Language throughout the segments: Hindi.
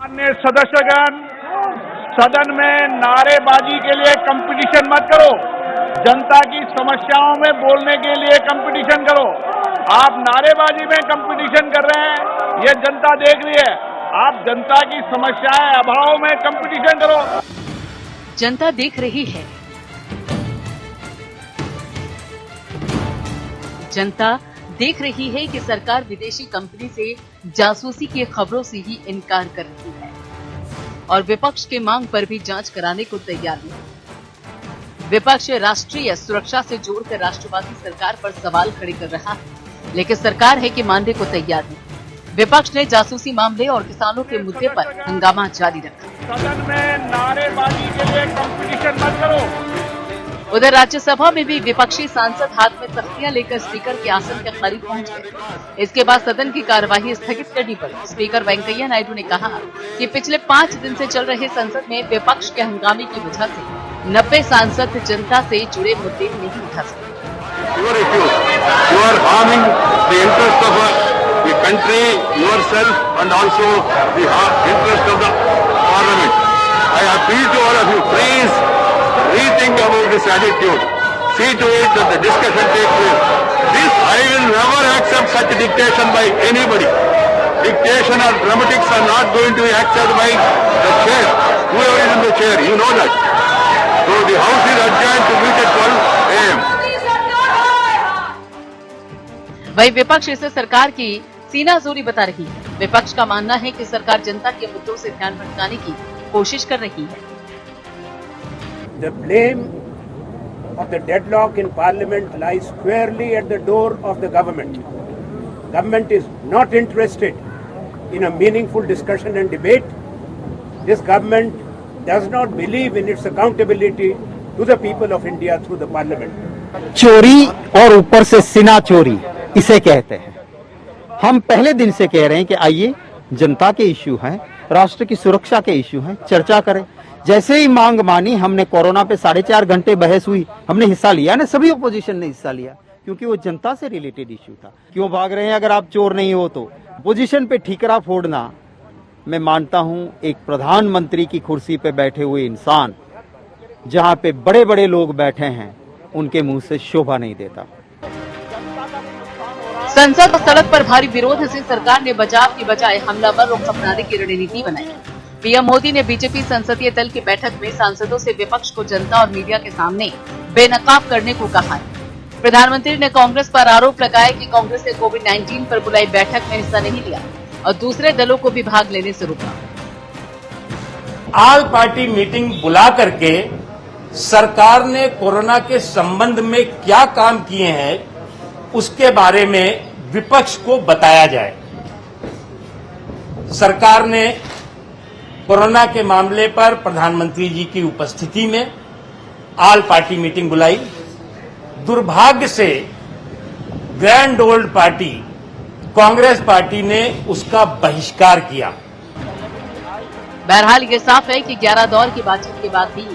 अन्य सदस्यगण, सदन में नारेबाजी के लिए कंपटीशन मत करो। जनता की समस्याओं में बोलने के लिए कंपटीशन करो। आप नारेबाजी में कंपटीशन कर रहे हैं, ये जनता देख रही है। आप जनता की समस्याएं अभाव में कंपटीशन करो। जनता देख रही है, जनता देख रही है कि सरकार विदेशी कंपनी से जासूसी की खबरों से ही इनकार कर रही है और विपक्ष के मांग पर भी जांच कराने को तैयार नहीं। विपक्ष राष्ट्रीय सुरक्षा से जोड़कर राष्ट्रवादी सरकार पर सवाल खड़े कर रहा है, लेकिन सरकार है कि मानने को तैयार नहीं। विपक्ष ने जासूसी मामले और किसानों के मुद्दे पर हंगामा जारी रखा। सदन में नारेबाजी के लिए कंपटीशन मत करो। उधर राज्यसभा में भी विपक्षी सांसद हाथ में तख्तियां लेकर स्पीकर के आसन के करीब पहुंच गए। इसके बाद सदन की कार्यवाही स्थगित करनी पड़ी। स्पीकर वेंकैया नायडू ने कहा कि पिछले 5 दिन से चल रहे संसद में विपक्ष के हंगामे की वजह से 90 सांसद जनता से जुड़े मुद्दे नहीं उठा सके। Rethink about this attitude. See to it that the discussion takes place. I will never accept such dictation by anybody. Dictation or dramatics are not going to be accepted by the chair. Whoever is in the chair, you know that. So the House is adjourned to meet at 12 a.m. वही विपक्ष इसे सरकार की सीनाजोरी बता रही है। विपक्ष का मानना है कि सरकार जनता के मुद्दों से ध्यान भटकाने की कोशिश कर रही है। The blame of the deadlock in Parliament lies squarely at the door of the government. Government is not interested in a meaningful discussion and debate. This government does not believe in its accountability to the people of India through the Parliament. चोरी और ऊपर से सीना चोरी इसे कहते हैं। हम पहले दिन से कह रहे हैं कि आइए जनता के इश्यू हैं, राष्ट्र की सुरक्षा के इश्यू हैं, चर्चा करें। जैसे ही मांग मानी, हमने कोरोना पे 4.5 घंटे बहस हुई, हमने हिस्सा लिया ना, सभी ओपोजिशन ने हिस्सा लिया क्योंकि वो जनता से रिलेटेड इश्यू था। क्यों भाग रहे हैं अगर आप चोर नहीं हो तो? पोजीशन पे ठीकरा फोड़ना, मैं मानता हूं एक प्रधानमंत्री की कुर्सी पे बैठे हुए इंसान, जहां पे बड़े बड़े लोग बैठे हैं, उनके मुंह से शोभा नहीं देता। संसद और सड़क पर भारी विरोध से सरकार ने बचाव की बजाय हमलावर रुख अपनाने की रणनीति बनाई। पीएम मोदी ने बीजेपी संसदीय दल की बैठक में सांसदों से विपक्ष को जनता और मीडिया के सामने बेनकाब करने को कहा है। प्रधानमंत्री ने कांग्रेस पर आरोप लगाया कि कांग्रेस ने कोविड-19 पर बुलाई बैठक में हिस्सा नहीं लिया और दूसरे दलों को भी भाग लेने से रोका। ऑल पार्टी मीटिंग बुला करके सरकार ने कोरोना के संबंध में क्या काम किए हैं, उसके बारे में विपक्ष को बताया जाए। सरकार ने कोरोना के मामले पर प्रधानमंत्री जी की उपस्थिति में ऑल पार्टी मीटिंग बुलाई। दुर्भाग्य से grand old party Congress party ने उसका बहिष्कार किया। बहरहाल ये साफ है कि 11 दौर की बातचीत के बाद भी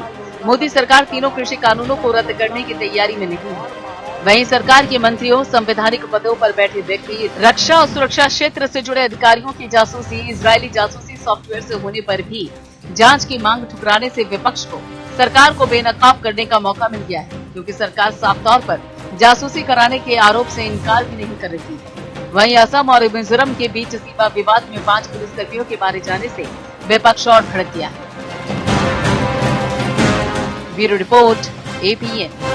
मोदी सरकार तीनों कृषि कानूनों को रद्द करने की तैयारी में नहीं है। वहीं सरकार के मंत्रियों, संवैधानिक पदों पर बैठे व्यक्ति, रक्षा और सुरक्षा क्षेत्र से जुड़े अधिकारियों की जासूसी, इजरायली जासूसी सॉफ्टवेयर से होने पर भी जांच की मांग ठुकराने से विपक्ष को सरकार को बेनकाब करने का मौका मिल गया है, क्योंकि सरकार साफ तौर पर जासूसी कराने के आरोप से इनकार भी नहीं कर रही है। वहीं असम और मिजोरम के बीच सीमा विवाद में 5 पुलिसकर्मियों के मारे जाने से विपक्ष और भड़क गया है। Bureau report, APN।